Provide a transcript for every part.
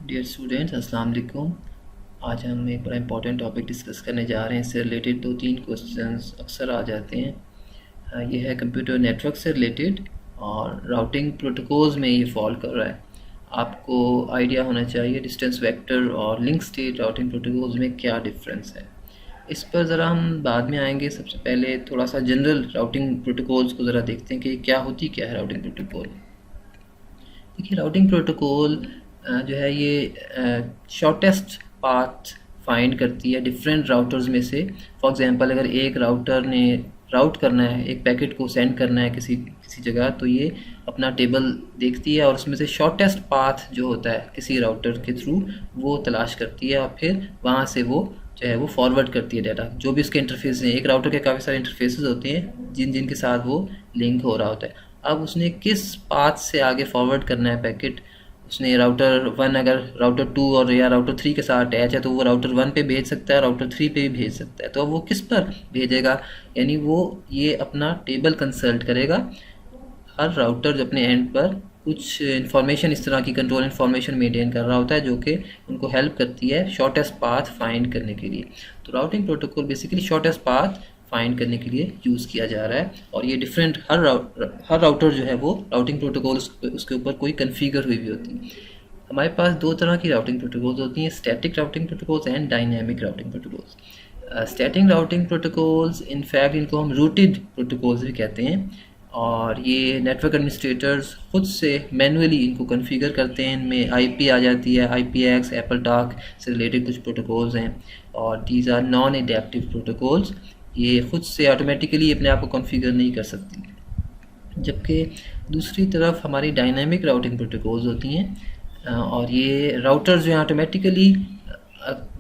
Dear students, अस्सलाम वालेकुम। आज हम एक बड़ा इंपॉर्टेंट टॉपिक डिस्कस करने जा रहे हैं। इससे रिलेटेड 2-3 क्वेश्चंस अक्सर आ जाते हैं। ये है कंप्यूटर नेटवर्क से रिलेटेड और राउटिंग प्रोटोकॉल्स में ये फॉल कर रहा है। आपको आइडिया होना चाहिए डिस्टेंस वेक्टर और लिंक स्टेट राउटिंग प्रोटोकॉल्स में क्या डिफरेंस है। इस पर ज़रा हम बाद में आएंगे। सबसे पहले थोड़ा सा जनरल राउटिंग प्रोटोकॉल्स को ज़रा देखते हैं कि क्या है राउटिंग प्रोटोकॉल। देखिए, राउटिंग प्रोटोकॉल जो है ये शॉर्टेस्ट पाथ फाइंड करती है डिफरेंट राउटर्स में से। फॉर एग्जांपल, अगर एक राउटर ने राउट करना है, एक पैकेट को सेंड करना है किसी किसी जगह, तो ये अपना टेबल देखती है और उसमें से शॉर्टेस्ट पाथ जो होता है किसी राउटर के थ्रू वो तलाश करती है और फिर वहाँ से वो जो है वो फॉरवर्ड करती है डाटा। जो भी उसके इंटरफेस हैं, एक राउटर के काफ़ी सारे इंटरफेसेस होते हैं जिनके साथ वो लिंक हो रहा होता है। अब उसने किस पाथ से आगे फॉरवर्ड करना है पैकेट, उसने राउटर 1 अगर राउटर 2 और या राउटर 3 के साथ अटैच है तो वो राउटर 1 पे भेज सकता है, राउटर 3 पे भी भेज सकता है। तो अब वो किस पर भेजेगा, यानी वो ये अपना टेबल कंसल्ट करेगा। हर राउटर जो अपने एंड पर कुछ इन्फॉर्मेशन, इस तरह की कंट्रोल इन्फॉर्मेशन मेंटेन कर रहा होता है जो कि उनको हेल्प करती है शॉर्टेस्ट पाथ फाइंड करने के लिए। तो routing protocol basically shortest path find करने के लिए यूज़ किया जा रहा है। और ये डिफरेंट हर राउटर जो है वो राउटिंग प्रोटोकॉल उसके ऊपर कोई कन्फिगर हुई भी होती है। हमारे पास दो तरह की राउटिंग प्रोटोकॉल्स होती हैं, static routing protocols and dynamic routing protocols. Static routing protocols in fact इनको हम रूटेड प्रोटोकॉल्स भी कहते हैं और ये नेटवर्क एडमिनिस्ट्रेटर्स खुद से मैनुअली इनको कॉन्फ़िगर करते हैं। इनमें आईपी आ जाती है, IPX, एप्पल टॉक से रिलेटेड कुछ प्रोटोकॉल्स हैं और these are non adaptive protocols. ये खुद से ऑटोमेटिकली अपने आप को कॉन्फ़िगर नहीं कर सकती। जबकि दूसरी तरफ हमारी डायनामिक राउटिंग प्रोटोकॉल्स होती हैं और ये राउटर्स जो हैं ऑटोमेटिकली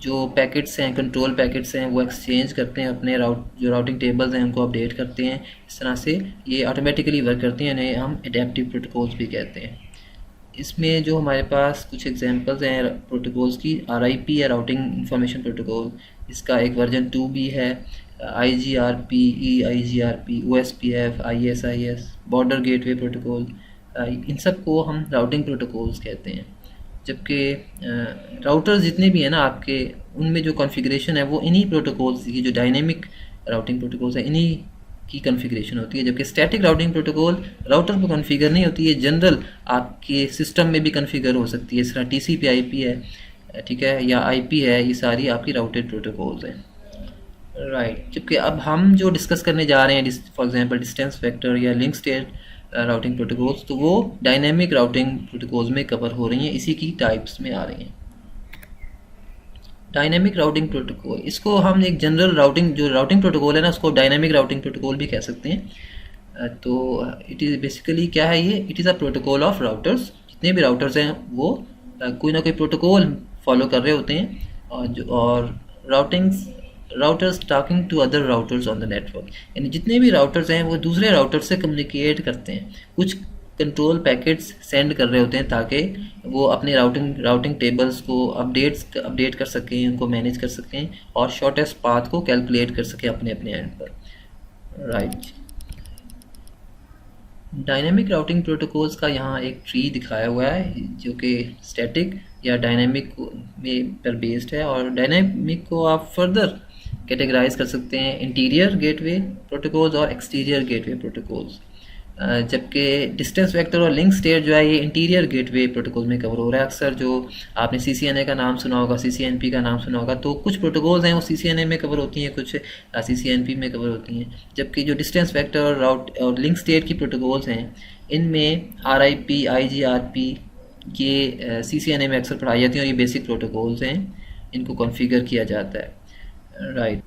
जो पैकेट्स हैं, कंट्रोल पैकेट्स हैं, वो एक्सचेंज करते हैं, अपने जो राउटिंग टेबल्स हैं उनको अपडेट करते हैं। इस तरह से ये ऑटोमेटिकली वर्क करते हैं, इन्हें हम एडेप्टिव प्रोटोकॉल्स भी कहते हैं। इसमें जो हमारे पास कुछ एग्जांपल्स हैं प्रोटोकॉल्स की, RIP है राउटिंग इंफॉर्मेशन प्रोटोकॉल, इसका एक वर्जन 2 भी है। IGRP, EIGRP, OSPF, ISIS, border gateway protocol, इन सब को हम राउटिंग प्रोटोकॉल्स कहते हैं। जबकि राउटर्स जितने भी हैं ना आपके, उनमें जो कॉन्फ़िगरेशन है वो इन्हीं प्रोटोकॉल्स की, जो डायनेमिक राउटिंग प्रोटोकॉल्स है इन्हीं की कॉन्फ़िगरेशन होती है। जबकि स्टैटिक राउटिंग प्रोटोकॉल राउटर पर कॉन्फ़िगर नहीं होती है, जनरल आपके सिस्टम में भी कॉन्फ़िगर हो सकती है। इस तरह TCP/IP है, ठीक है, या IP है, ये सारी आपकी राउटेड प्रोटोकॉल्स हैं। राइट, जबकि अब हम जो डिस्कस करने जा रहे हैं, फॉर एग्जांपल डिस्टेंस वेक्टर या लिंक स्टेट राउटिंग प्रोटोकॉल्स, तो वो डायनेमिक राउटिंग प्रोटोकॉल्स में कवर हो रही हैं, इसी की टाइप्स में आ रही हैं। डायनेमिक राउटिंग प्रोटोकॉल, इसको हम एक जनरल राउटिंग जो राउटिंग प्रोटोकॉल है ना, उसको डायनेमिक राउटिंग प्रोटोकॉल भी कह सकते हैं। तो इट इज़ बेसिकली क्या है ये, it is a protocol of routers. जितने भी राउटर्स हैं वो कोई ना कोई प्रोटोकॉल फॉलो कर रहे होते हैं और routers talking to other routers on the network, यानी जितने भी राउटर्स हैं वो दूसरे राउटर से कम्युनिकेट करते हैं, कुछ कंट्रोल पैकेट्स सेंड कर रहे होते हैं ताकि वो अपने राउटिंग टेबल्स को अपडेट कर सकें, उनको मैनेज कर सकें और शॉर्टेस्ट पाथ को कैलकुलेट कर सकें अपने अपने एंड पर। राइट, डायनेमिक राउटिंग प्रोटोकॉल्स का यहाँ एक ट्री दिखाया हुआ है जो कि स्टैटिक या डायनेमिक में पर बेस्ड है। और डायनेमिक को आप फर्दर कैटेगराइज कर सकते हैं इंटीरियर गेटवे प्रोटोकॉल्स और एक्सटीरियर गेटवे प्रोटोकॉल्स। जबकि डिस्टेंस वेक्टर और लिंक स्टेट जो है ये इंटीरियर गेटवे प्रोटोकॉल में कवर हो रहा है। अक्सर जो आपने CCNA का नाम सुना होगा, CCNP का नाम सुना होगा, तो कुछ प्रोटोकॉल्स हैं वो CCNA में कवर होती हैं, कुछ CCNP में कवर होती हैं। जबकि जो डिस्टेंस वेक्टर और लिंक स्टेट की प्रोटोकॉल्स हैं इनमें RIP, IGRP ये CCNA में अक्सर पढ़ाई जाती हैं और ये बेसिक प्रोटोकॉल्स हैं, इनको कॉन्फ़िगर किया जाता है। राइट,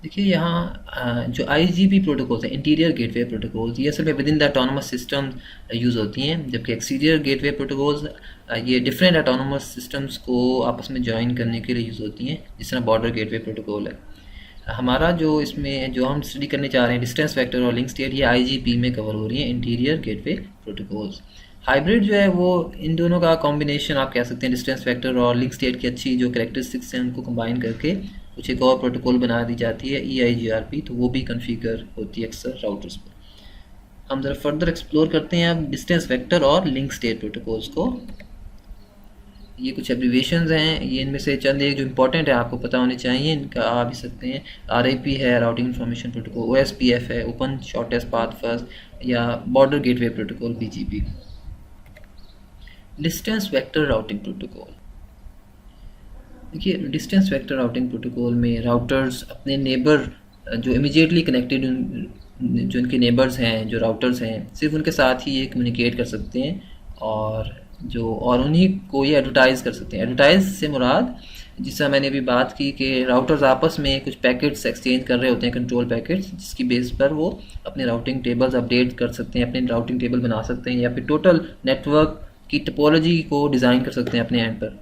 देखिए यहाँ जो IGP प्रोटोकॉल्स हैं, इंटीरियर गेटवे प्रोटोकॉल्स, ये असल में with in the autonomous system use होती हैं। जबकि एक्सटीरियर गेटवे प्रोटोकॉल्स ये डिफरेंट ऑटोनोमस सिस्टम्स को आपस में ज्वाइन करने के लिए यूज़ होती हैं, जिस तरह बॉर्डर गेटवे प्रोटोकॉल है। हमारा जो इसमें जो हम स्टडी करने चाह रहे हैं डिस्टेंस वेक्टर और लिंक स्टेट, ये IGP में कवर हो रही है, इंटीरियर गेटवे प्रोटोकॉल्स। हाइब्रिड जो है वो इन दोनों का कॉम्बिनेशन आप कह सकते हैं, डिस्टेंस वेक्टर और लिंक स्टेट की अच्छी जो कैरेक्टरिस्टिक्स हैं उनको कंबाइन करके कुछ एक और प्रोटोकॉल बना दी जाती है, EIGRP, तो वो भी कॉन्फ़िगर होती है अक्सर राउटर्स पर। हम ज़रा फर्दर एक्सप्लोर करते हैं अब डिस्टेंस वेक्टर और लिंक स्टेट प्रोटोकॉल्स को। ये कुछ एब्रीविएशंस हैं, ये इनमें से चंद एक जो इंपॉर्टेंट है आपको पता होने चाहिए, इनका आ भी सकते हैं। RIP है राउटिंग इन्फॉर्मेशन प्रोटोकॉल, OSPF है ओपन शॉर्टेस्ट पाथ फर्स्ट, या border gateway protocol BGP। Distance vector routing protocol, देखिए डिस्टेंस वेक्टर राउटिंग प्रोटोकॉल में राउटर्स अपने नेबर जो इमीडिएटली कनेक्टेड जो इनके नेबर्स हैं, जो राउटर्स हैं, सिर्फ उनके साथ ही ये कम्युनिकेट कर सकते हैं और उन्हीं को ये एडवर्टाइज़ कर सकते हैं। एडवर्टाइज से मुराद, जिससे मैंने अभी बात की कि राउटर्स आपस में कुछ पैकेट्स एक्सचेंज कर रहे होते हैं, कंट्रोल पैकेट्स, जिसकी बेस पर वो अपने राउटिंग टेबल्स अपडेट कर सकते हैं, अपने राउटिंग टेबल बना सकते हैं, या फिर टोटल नेटवर्क की टोपोलॉजी को डिज़ाइन कर सकते हैं अपने एंड पर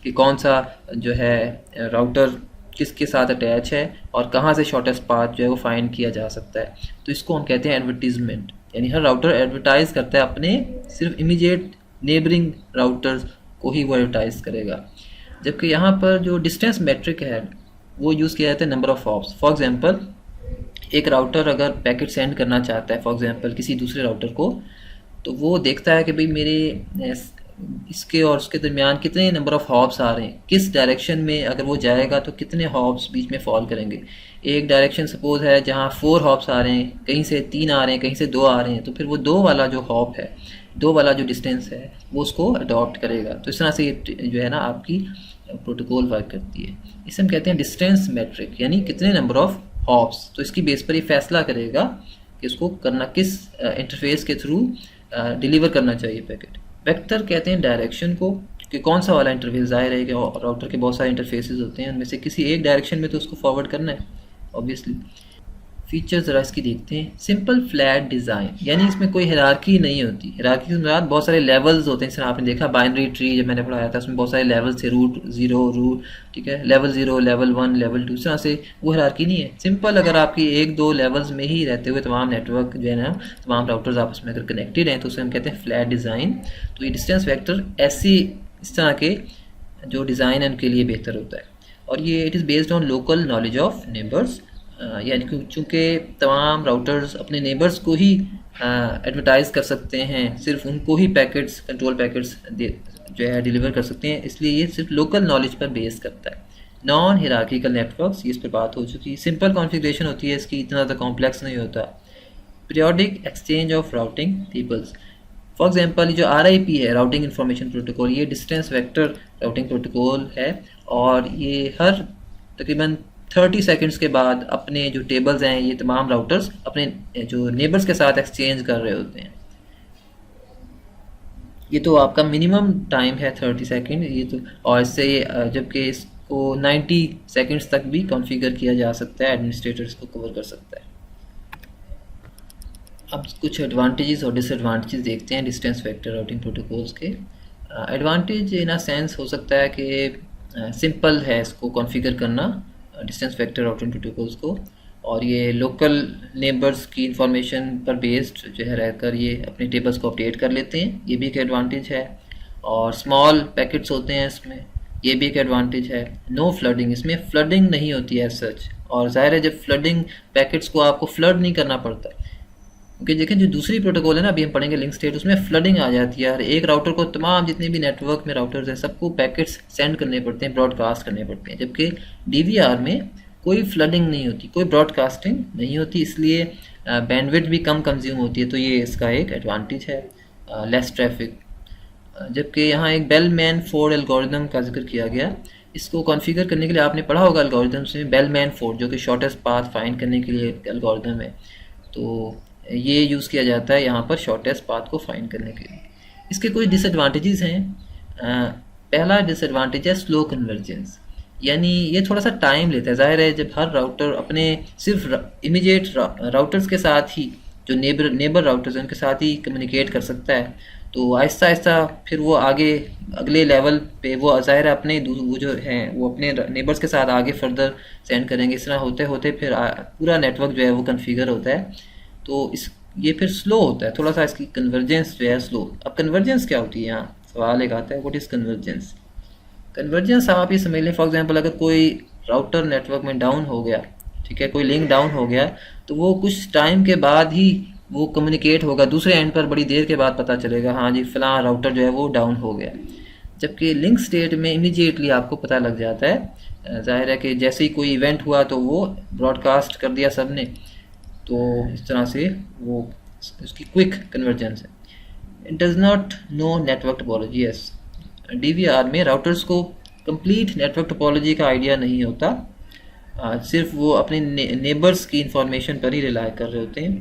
कि कौन सा जो है राउटर किसके साथ अटैच है और कहाँ से शॉर्टेस्ट पाथ जो है वो फाइंड किया जा सकता है। तो इसको हम कहते हैं एडवर्टीजमेंट, यानी हर राउटर एडवर्टाइज़ करता है अपने सिर्फ इमीडिएट नेबरिंग राउटर्स को ही वो एडवर्टाइज़ करेगा। जबकि यहाँ पर जो डिस्टेंस मेट्रिक है वो यूज़ किया जाता है number of hops. For example एक राउटर अगर पैकेट सेंड करना चाहता है फॉर एग्जांपल किसी दूसरे राउटर को, तो वो देखता है कि भाई मेरे इसके और उसके दरमियान कितने नंबर ऑफ़ हॉप्स आ रहे हैं, किस डायरेक्शन में अगर वो जाएगा तो कितने हॉप्स बीच में फॉल करेंगे। एक डायरेक्शन सपोज है जहाँ 4 हॉप्स आ रहे हैं, कहीं से 3 आ रहे हैं, कहीं से 2 आ रहे हैं, तो फिर वो 2 वाला जो हॉप है, 2 वाला जो डिस्टेंस है वो उसको अडॉप्ट करेगा। तो इस तरह से ये जो है ना आपकी प्रोटोकॉल वर्क करती है। इसे हम कहते हैं डिस्टेंस मेट्रिक, यानी कितने नंबर ऑफ़ हॉप्स। तो इसकी बेस पर ये फैसला करेगा कि इसको करना किस इंटरफेस के थ्रू डिलीवर करना चाहिए पैकेट। वेक्टर कहते हैं डायरेक्शन को, कि कौन सा वाला इंटरफेस, ज़ाहिर है कि राउटर के बहुत सारे इंटरफेसेस होते हैं, उनमें से किसी एक डायरेक्शन में तो उसको फॉरवर्ड करना है ऑब्वियसली। फीचर्स ज़रा इसकी देखते हैं। सिंपल फ्लैट डिज़ाइन, यानी इसमें कोई हिरार्की नहीं होती। हिरार्की के साथ बहुत सारे लेवल्स होते हैं, जैसे आपने देखा बाइनरी ट्री जब मैंने पढ़ाया था, उसमें बहुत सारे लेवल्स थे, रूट 0 रूट, ठीक है, लेवल 0 लेवल 1 लेवल 2, इस तरह से वो हिरार्की नहीं है। सिंपल अगर आपकी 1-2 लेवल्स में ही रहते हुए तमाम नेटवर्क जो है ना, तमाम राउटर्स आपस में अगर कनेक्टेड हैं तो उसे हम कहते हैं फ्लैट डिज़ाइन। तो ये डिस्टेंस वेक्टर ऐसी इस तरह के जो डिज़ाइन है उनके लिए बेहतर होता है। और ये it is based on local knowledge of neighbours, यानी चूँकि तमाम राउटर्स अपने नेबर्स को ही एडवर्टाइज़ कर सकते हैं, सिर्फ उनको ही पैकेट्स, कंट्रोल पैकेट्स जो है डिलीवर कर सकते हैं, इसलिए ये सिर्फ लोकल नॉलेज पर बेस करता है। नॉन हिरार्किकल नेटवर्क्स, ये इस पर बात हो चुकी है। सिंपल कॉन्फ़िगरेशन होती है इसकी, इतना ज़्यादा कॉम्प्लेक्स नहीं होता। Periodic exchange of routing tables, for example जो RIP है राउटिंग इन्फॉर्मेशन प्रोटोकॉल, ये डिस्टेंस वेक्टर राउटिंग प्रोटोकॉल है, और ये हर तकरीबन 30 सेकंड्स के बाद अपने जो टेबल्स हैं ये तमाम राउटर्स अपने जो नेबर्स के साथ एक्सचेंज कर रहे होते हैं। ये तो आपका मिनिमम टाइम है 30 सेकंड, ये तो, और इससे जबकि इसको 90 सेकंड्स तक भी कॉन्फ़िगर किया जा सकता है, एडमिनिस्ट्रेटर इसको कवर कर सकता है। अब कुछ एडवांटेजेस और डिसएडवांटेजेस देखते हैं डिस्टेंस वेक्टर राउटिंग प्रोटोकॉल्स के। एडवांटेज इन अ सेंस हो सकता है कि सिंपल है इसको कॉन्फ़िगर करना, डिस्टेंस वेक्टर राउटिंग प्रोटोकॉल्स को, और ये लोकल नेबर्स की इंफॉर्मेशन पर बेस्ड जो है रहकर ये अपने टेबल्स को अपडेट कर लेते हैं, ये भी एक एडवांटेज है। और स्मॉल पैकेट्स होते हैं इसमें, ये भी एक एडवांटेज है। नो फ्लडिंग, इसमें फ्लडिंग नहीं होती है सच, और ज़ाहिर है जब फ्लडिंग पैकेट्स को आपको फ्लड नहीं करना पड़ता, क्योंकि देखें जो दूसरी प्रोटोकॉल है ना, अभी हम पढ़ेंगे लिंक स्टेट, उसमें फ्लडिंग आ जाती है। एक राउटर को तमाम जितने भी नेटवर्क में राउटर्स हैं सबको पैकेट्स सेंड करने पड़ते हैं, ब्रॉडकास्ट करने पड़ते हैं, जबकि DVR में कोई फ्लडिंग नहीं होती, कोई ब्रॉडकास्टिंग नहीं होती, इसलिए बैंडविड्थ भी कम कंज्यूम होती है। तो ये इसका एक एडवांटेज है, लेस ट्रैफिक। जबकि यहाँ एक बेलमैन फोर्ड एल्गोरिथम का जिक्र किया गया, इसको कॉन्फ़िगर करने के लिए आपने पढ़ा होगा एल्गोरिथम्स में, बेलमैन फोर्ड जो कि शॉर्टेस्ट पाथ फाइंड करने के लिए एक एल्गोरिथम है, तो ये यूज़ किया जाता है यहाँ पर शॉर्टेस्ट पाथ को फाइंड करने के लिए। इसके कुछ डिसएडवांटेजेस हैं। पहला डिसएडवांटेज है स्लो कन्वर्जेंस, यानी ये थोड़ा सा टाइम लेता है। ज़ाहिर है जब हर राउटर अपने सिर्फ इमीडिएट राउटर्स के साथ ही, जो नेबर राउटर्स हैं उनके साथ ही कम्युनिकेट कर सकता है, तो आहिस्ता आहिस्ता फिर वो आगे अगले लेवल पे वो ज़ाहिर है अपने वो जो हैं वो अपने नेबर्स के साथ आगे फर्दर सेंड करेंगे। इस तरह होते होते फिर पूरा नेटवर्क जो है वो कन्फिगर होता है, तो ये फिर स्लो होता है थोड़ा सा, इसकी कन्वर्जेंस जो है स्लो। अब कन्वर्जेंस क्या होती है, यहाँ सवाल एक आता है, व्हाट इज़ कन्वर्जेंस। कन्वर्जेंस आप ये समझ लें, फॉर एग्जांपल अगर कोई राउटर नेटवर्क में डाउन हो गया, ठीक है, कोई लिंक डाउन हो गया, तो वो कुछ टाइम के बाद ही वो कम्युनिकेट होगा दूसरे एंड पर, बड़ी देर के बाद पता चलेगा हाँ जी फ़लाँ राउटर जो है वो डाउन हो गया। जबकि लिंक स्टेट में इमीडिएटली आपको पता लग जाता है। जाहिर है कि जैसे ही कोई इवेंट हुआ तो वो ब्रॉडकास्ट कर दिया सब ने, तो इस तरह से वो उसकी क्विक कन्वर्जेंस है। It does not know network topology. Yes, DVR में राउटर्स को कंप्लीट नेटवर्क टोपोलॉजी का आइडिया नहीं होता, सिर्फ वो अपने नेबर्स की इंफॉर्मेशन पर ही रिलाई कर रहे होते हैं।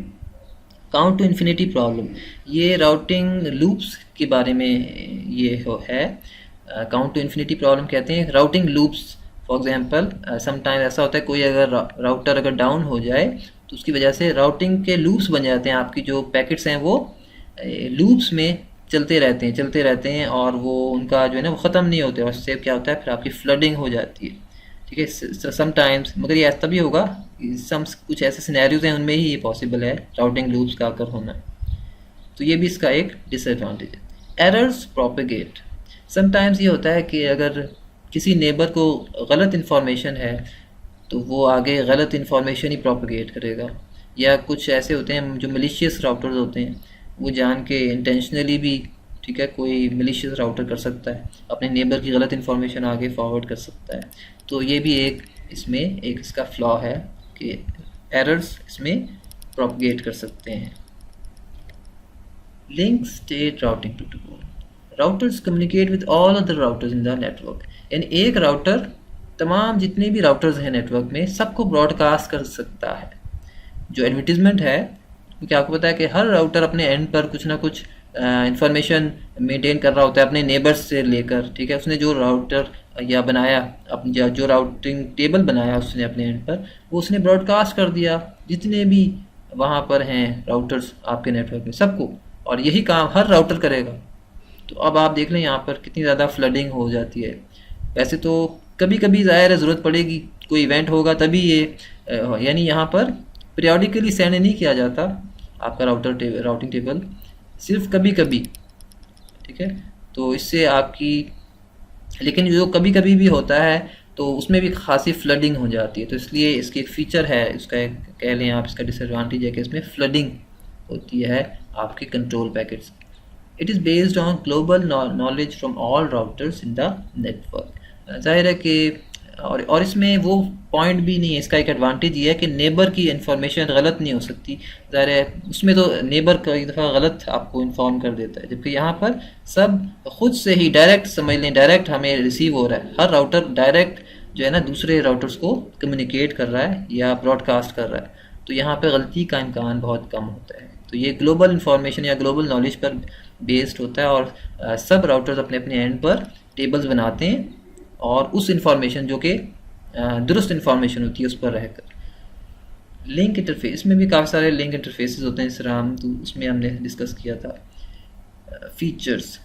काउंट टू इन्फिनिटी प्रॉब्लम, ये राउटिंग लूप्स के बारे में ये है। काउंट टू इन्फिनिटी प्रॉब्लम कहते हैं routing loops. For example sometime ऐसा होता है कोई अगर राउटर अगर डाउन हो जाए तो उसकी वजह से राउटिंग के लूप्स बन जाते हैं, आपकी जो पैकेट्स हैं वो लूप्स में चलते रहते हैं और वो उनका जो है ना वो ख़त्म नहीं होते, और उससे क्या होता है फिर आपकी फ्लडिंग हो जाती है। ठीक है, समटाइम्स, मगर ये तभी होगा कुछ ऐसे सिनेरियोज हैं उनमें ही ये पॉसिबल है राउटिंग लूप्स का आकर होना, तो ये भी इसका एक डिसएडवांटेज है। एरर्स प्रोपेगेट, समटाइम्स ये होता है कि अगर किसी नेबर को गलत इन्फॉर्मेशन है तो वो आगे गलत इन्फॉर्मेशन ही प्रोपेगेट करेगा, या कुछ ऐसे होते हैं जो मलिशियस राउटर्स होते हैं, वो जान के इंटेंशनली भी, ठीक है, कोई मलिशियस राउटर कर सकता है, अपने नेबर की गलत इन्फॉर्मेशन आगे फॉरवर्ड कर सकता है। तो ये भी एक इसमें एक इसका फ्लॉ है कि एरर्स इसमें प्रोपगेट कर सकते हैं। Link state routing protocol, routers communicate with all other routers in the network, यानी एक राउटर तमाम जितने भी राउटर्स हैं नेटवर्क में सबको ब्रॉडकास्ट कर सकता है। जो एडवर्टीजमेंट है, क्योंकि आपको पता है कि हर राउटर अपने एंड पर कुछ ना कुछ इंफॉर्मेशन मेंटेन कर रहा होता है अपने नेबर्स से लेकर, ठीक है, उसने जो राउटर या बनाया अपने जो राउटिंग टेबल बनाया उसने अपने एंड पर, वो उसने ब्रॉडकास्ट कर दिया जितने भी वहाँ पर हैं राउटर्स आपके नेटवर्क में सबको, और यही काम हर राउटर करेगा। तो अब आप देख लें यहाँ पर कितनी ज़्यादा फ्लडिंग हो जाती है। वैसे तो कभी कभी ज़ाहिर है ज़रूरत पड़ेगी, कोई इवेंट होगा तभी ये, यानी यहाँ पर पीरियोडिकली सेंड नहीं किया जाता आपका राउटिंग टेबल, सिर्फ कभी कभी, ठीक है। तो इससे आपकी, लेकिन जो कभी कभी भी होता है तो उसमें भी खासी फ्लडिंग हो जाती है, तो इसलिए इसकी एक फ़ीचर है, इसका एक कह लें आप, इसका डिसएडवांटेज है कि इसमें फ्लडिंग होती है आपके control packets. It is based on global knowledge from all routers in the network. जाहिर है कि और इसमें वो पॉइंट भी नहीं है, इसका एक एडवांटेज ये है कि नेबर की इन्फॉर्मेशन गलत नहीं हो सकती। ज़ाहिर है उसमें तो नेबर कई दफ़ा गलत आपको इन्फॉर्म कर देता है, जबकि यहाँ पर सब खुद से ही डायरेक्ट, समझ लें डायरेक्ट हमें रिसीव हो रहा है, हर राउटर डायरेक्ट जो है ना दूसरे राउटर्स को कम्युनिकेट कर रहा है या ब्रॉडकास्ट कर रहा है, तो यहाँ पर गलती का इम्कान बहुत कम होता है। तो ये ग्लोबल इन्फॉर्मेशन या ग्लोबल नॉलेज पर बेस्ड होता है, और सब राउटर्स अपने अपने एंड पर टेबल्स बनाते हैं और उस इंफॉर्मेशन जो कि दुरुस्त इंफॉर्मेशन होती है उस पर रहकर। लिंक इंटरफेस में भी काफ़ी सारे लिंक इंटरफेसेस होते हैं, इस तरह हम तो उसमें हमने डिस्कस किया था। फीचर्स,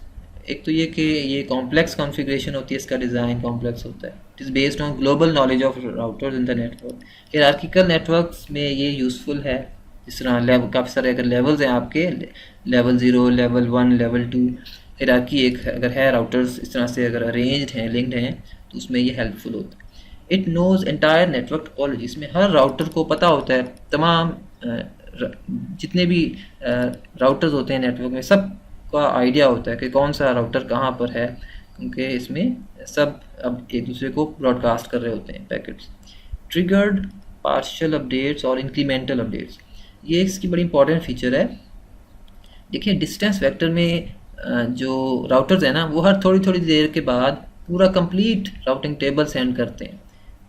एक तो ये कि ये कॉम्प्लेक्स कॉन्फ़िगरेशन होती है, इसका डिज़ाइन कॉम्प्लेक्स होता है। It is based on global knowledge of routers in the network. Hierarchical networks में ये यूज़फुल है, इस तरह लेवल काफ़ी सारे अगर लेवल्स हैं आपके, लेवल 0, लेवल 1, लेवल 2, हायरार्की एक अगर है, राउटर्स इस तरह से अगर अरेंज्ड हैं, लिंक्ड हैं, तो उसमें ये हेल्पफुल होता है। It knows entire network topology, इसमें हर राउटर को पता होता है तमाम जितने भी राउटर्स होते हैं नेटवर्क में, सब का आइडिया होता है कि कौन सा राउटर कहाँ पर है, क्योंकि इसमें सब अब एक दूसरे को ब्रॉडकास्ट कर रहे होते हैं पैकेट्स। ट्रिगर्ड पार्शियल अपडेट्स और इंक्रीमेंटल अपडेट्स, ये इसकी बड़ी इंपॉर्टेंट फीचर है। देखिए डिस्टेंस वेक्टर में जो राउटर्स हैं ना, वो हर थोड़ी थोड़ी देर के बाद पूरा कंप्लीट राउटिंग टेबल सेंड करते हैं,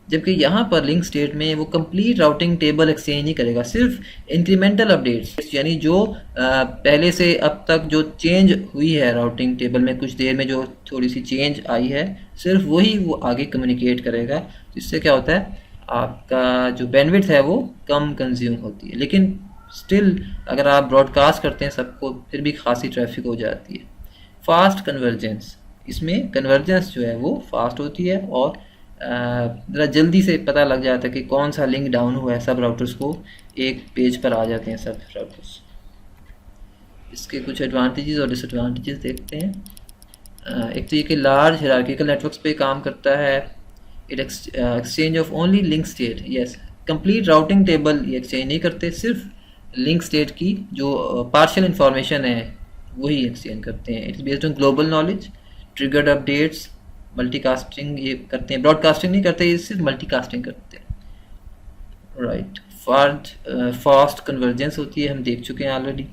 जबकि यहाँ पर लिंक स्टेट में वो कंप्लीट राउटिंग टेबल एक्सचेंज नहीं करेगा, सिर्फ इंक्रीमेंटल अपडेट्स, यानी जो पहले से अब तक जो चेंज हुई है राउटिंग टेबल में, कुछ देर में जो थोड़ी सी चेंज आई है, सिर्फ वही वो आगे कम्युनिकेट करेगा। इससे क्या होता है, आपका जो बैंडविड्थ है वो कम कंज्यूम होती है, लेकिन स्टिल अगर आप ब्रॉडकास्ट करते हैं सबको, फिर भी खासी ट्रैफिक हो जाती है। फास्ट कन्वर्जेंस, इसमें कन्वर्जेंस जो है वो फास्ट होती है और ज़रा जल्दी से पता लग जाता है कि कौन सा लिंक डाउन हुआ है, सब राउटर्स को एक पेज पर आ जाते हैं सब राउटर्स। इसके कुछ एडवांटेजेस और डिसएडवांटेजेस देखते हैं। एक तो ये कि लार्ज हायरार्किकल नेटवर्क्स पे काम करता है। It exchange of only link state, yes, complete routing table ये एक्सचेंज नहीं करते, सिर्फ लिंक स्टेट की जो पार्शियल इंफॉर्मेशन है वही एक्सचेंज करते हैं। It's based on global knowledge, triggered updates, multicasting ये करते हैं, ब्रॉडकास्टिंग नहीं करते, ये सिर्फ मल्टीकास्टिंग करते हैं, राइट। फास्ट कन्वर्जेंस होती है, हम देख चुके हैं already.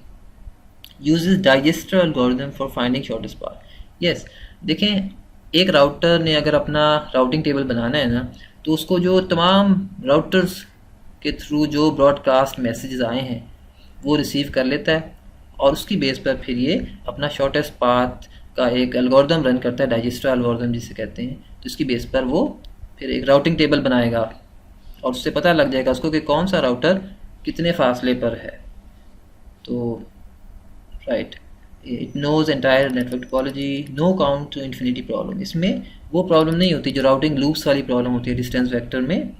Uses digester algorithm for finding shortest path. Yes, देखें, एक राउटर ने अगर अपना राउटिंग टेबल बनाना है ना, तो उसको जो तमाम राउटर्स के थ्रू जो ब्रॉडकास्ट मैसेजेस आए हैं वो रिसीव कर लेता है, और उसकी बेस पर फिर ये अपना शॉर्टेस्ट पाथ का एक एल्गोरिथम रन करता है, डाइजेस्टर एल्गोरिथम जिसे कहते हैं। तो इसकी बेस पर वो फिर एक राउटिंग टेबल बनाएगा, और उससे पता लग जाएगा उसको कि कौन सा राउटर कितने फासले पर है। तो right, it knows entire network topology, no count to infinity problem. इसमें वो प्रॉब्लम नहीं होती जो राउटिंग लूप्स वाली प्रॉब्लम होती है डिस्टेंस वेक्टर में।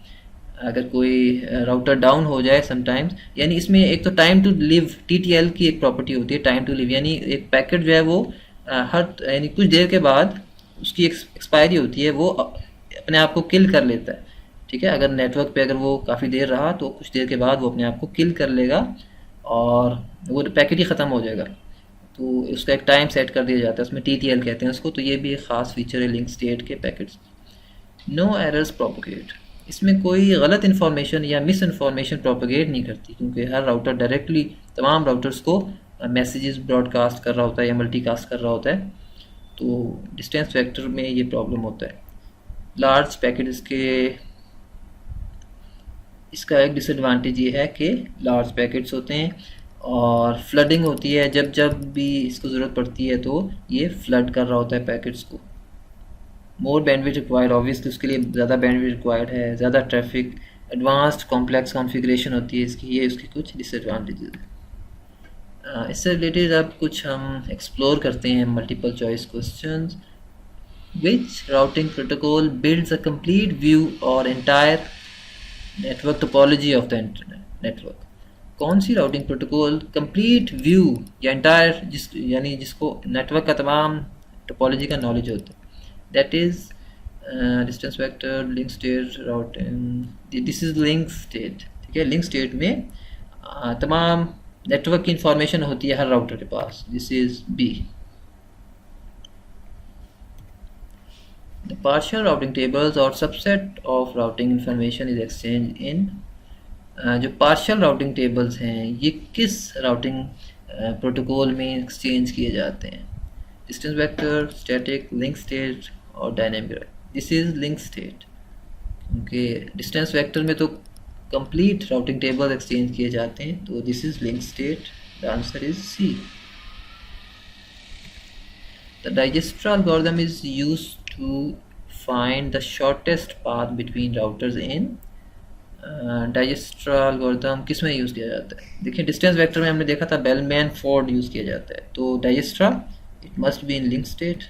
अगर कोई राउटर डाउन हो जाए समटाइम्स, यानी इसमें एक तो टाइम टू लिव, TTL की एक प्रॉपर्टी होती है टाइम टू लिव, यानी एक पैकेट जो है वो यानी कुछ देर के बाद उसकी एक्सपायरी होती है, वो अपने आप को किल कर लेता है, ठीक है। अगर नेटवर्क पे अगर वो काफ़ी देर रहा तो कुछ देर के बाद वो अपने आप को किल कर लेगा और वो पैकेट ही ख़त्म हो जाएगा। तो उसका एक टाइम सेट कर दिया जाता है, उसमें TTL कहते हैं उसको। तो ये भी एक ख़ास फीचर है लिंक स्टेट के पैकेट्स। नो एरर्स प्रोपोगेट, इसमें कोई गलत इन्फॉर्मेशन या मिस इन्फॉर्मेशन प्रोपोगेट नहीं करती, क्योंकि हर राउटर डायरेक्टली तमाम राउटर्स को मैसेजेस ब्रॉडकास्ट कर रहा होता है या मल्टीकास्ट कर रहा होता है। तो डिस्टेंस वेक्टर में ये प्रॉब्लम होता है। लार्ज पैकेट्स के इसका एक डिसएडवांटेज ये है कि लार्ज पैकेट्स होते हैं और फ्लडिंग होती है, जब जब भी इसको ज़रूरत पड़ती है तो ये फ्लड कर रहा होता है पैकेट्स को। मोर बैंडविड्थ रिक्वायर्ड, ऑब्वियसली उसके लिए ज़्यादा बैंडविड्थ रिक्वायर्ड है, ज़्यादा ट्रैफिक, एडवांस्ड कॉम्प्लेक्स कॉन्फ़िगरेशन होती है इसकी, ये उसकी कुछ डिसएडवांटेजेस हैं। इससे रिलेटेड अब कुछ हम एक्सप्लोर करते हैं multiple choice questions. Which routing protocol builds a complete view और entire network topology of the internet network. कौन सी राउटिंग प्रोटोकॉल कंप्लीट व्यू या एंटायर यानी जिसको नेटवर्क का तमाम टोपोलॉजी का नॉलेज होता है, that is distance vector, link state routing. This is link state, ठीक है। लिंक स्टेट में तमाम नेटवर्क की इंफॉर्मेशन होती है हर राउटर के पास। This is B। The partial routing tables or subset of routing information is exchanged in जो पार्शियल राउटिंग टेबल्स हैं ये किस राउटिंग प्रोटोकॉल में एक्सचेंज किए जाते हैं? Distance vector, static, link state और dynamic. This is link state, क्योंकि डिस्टेंस वेक्टर में तो कंप्लीट राउटिंग टेबल एक्सचेंज किए जाते हैं, तो this is link state. The answer is C। The digester algorithm is used to find the shortest path between routers in digester algorithm किस में use किया जाता है? देखिए, डिस्टेंस वेक्टर में हमने देखा था बेलमैन फोर्ड यूज़ किया जाता है, तो digester it must be in link state.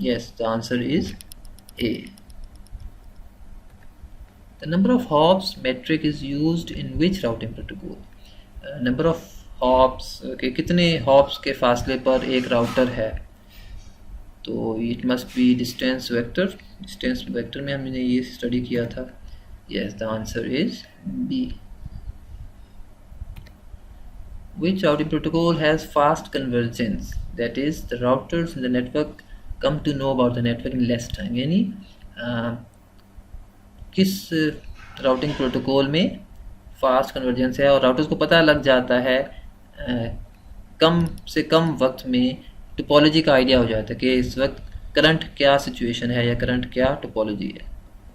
Yes, the answer is A। The number of hops metric is used in which routing protocol? Number of hops के कितने हॉप्स के फासले पर एक राउटर है, तो it must be distance vector. Distance vector में हमने ये स्टडी किया था। Yes, the answer is B। Which routing protocol has fast convergence, that is the routers in the network come to know about the network in less time. यानी किस routing protocol में fast convergence है और routers को पता लग जाता है कम से कम वक्त में, टोपोलॉजी का आइडिया हो जाता है कि इस वक्त करंट क्या सिचुएशन है या करंट क्या टोपोलॉजी है,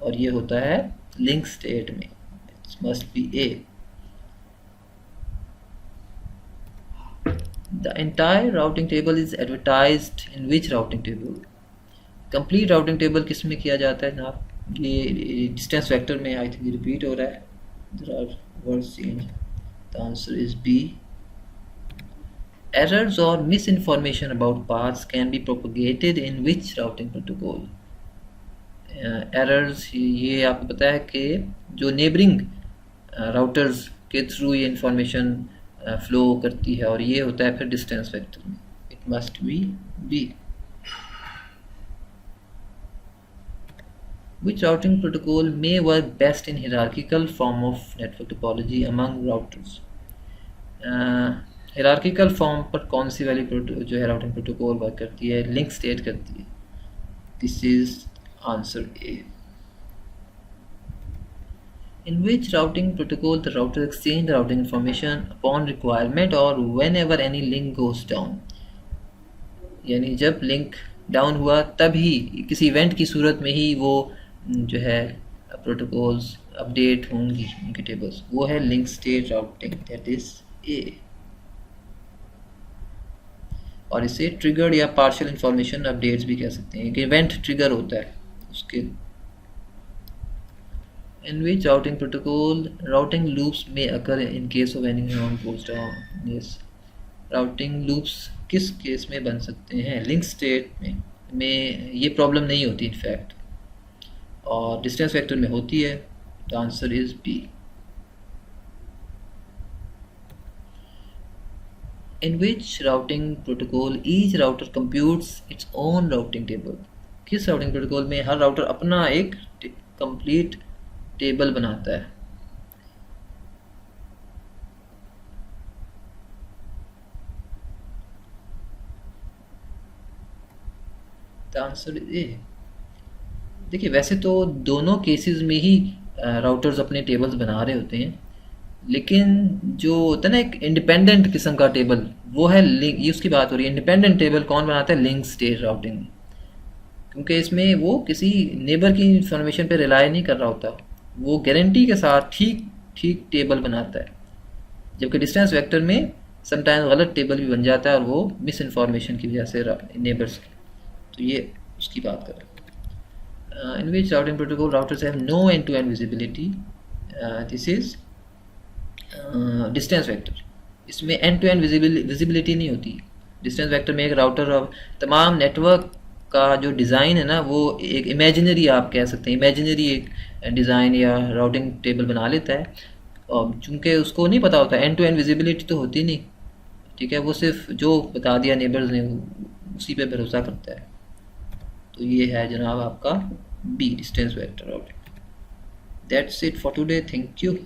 और ये होता है लिंक स्टेट में। It must B A। The entire routing table is advertised in which routing table? Complete routing table किस में किया जाता है जनाब? ये डिस्टेंस वेक्टर में आई थिंक रिपीट हो रहा है, there are words change. The answer is B। Errors or misinformation about paths can be propagated in which routing protocol? Errors ये आपको पता है कि जो नेबरिंग राउटर्स के थ्रू ये इंफॉर्मेशन फ्लो करती है, और ये होता है फिर डिस्टेंस वेक्टर में। It must B B। Which routing protocol may work best in hierarchical form of network topology among routers? Hierarchical form पर कौन सी वाली जो है राउटिंग प्रोटोकॉल वर्क करती है? लिंक स्टेट करती है। This is answer A. In which routing protocol the router exchange the routing information upon requirement or whenever any link goes down. यानी जब लिंक डाउन हुआ तभी किसी इवेंट की सूरत में ही वो जो है प्रोटोकॉल्स अपडेट होंगी उनकी टेबल्स. वो है link state routing, that is a. और इसे ट्रिगर्ड या पार्शियल इंफॉर्मेशन अपडेट्स भी कह सकते हैं. एक इवेंट ट्रिगर होता है उसके. In which routing protocol routing loops may occur in case of any wrong goes down. Yes, routing loops किस केस में बन सकते हैं? लिंक स्टेट में ये प्रॉब्लम नहीं होती इनफैक्ट, और डिस्टेंस वेक्टर में होती है. The answer is B. In which routing protocol each router computes its own routing table. किस राउटिंग प्रोटोकॉल में हर राउटर अपना एक कंप्लीट टेबल बनाता है? The answer is a. देखिए वैसे तो दोनों केसेस में ही राउटर्स अपने टेबल्स बना रहे होते हैं, लेकिन जो होता है ना एक इंडिपेंडेंट किस्म का टेबल, वो है लिंक. ये उसकी बात हो रही है. इंडिपेंडेंट टेबल कौन बनाता है? Link state routing. क्योंकि इसमें वो किसी नेबर की इंफॉर्मेशन पे रिलाई नहीं कर रहा होता, वो गारंटी के साथ ठीक टेबल बनाता है. जबकि डिस्टेंस वेक्टर में समटाइम्स गलत टेबल भी बन जाता है, और वो मिस इन्फॉर्मेशन की वजह से नेबर्स की. तो ये उसकी बात कर रहे हैं. In which routing protocol routers have no end to end visibility. This is distance vector. इसमें एंड टू एंड विजिबिलिटी नहीं होती. डिस्टेंस वेक्टर में एक राउटर तमाम नेटवर्क का जो डिज़ाइन है ना, वो एक इमेजिनरी, आप कह सकते हैं इमेजिनरी एक डिज़ाइन या राउटिंग टेबल बना लेता है. और चूँकि उसको नहीं पता होता, एंड टू एंड विजिबिलिटी तो होती नहीं, ठीक है. वो सिर्फ जो बता दिया नेबर्स ने उसी पे भरोसा करता है. तो ये है जनाब आपका B, distance vector routing. That's it for today. Thank you.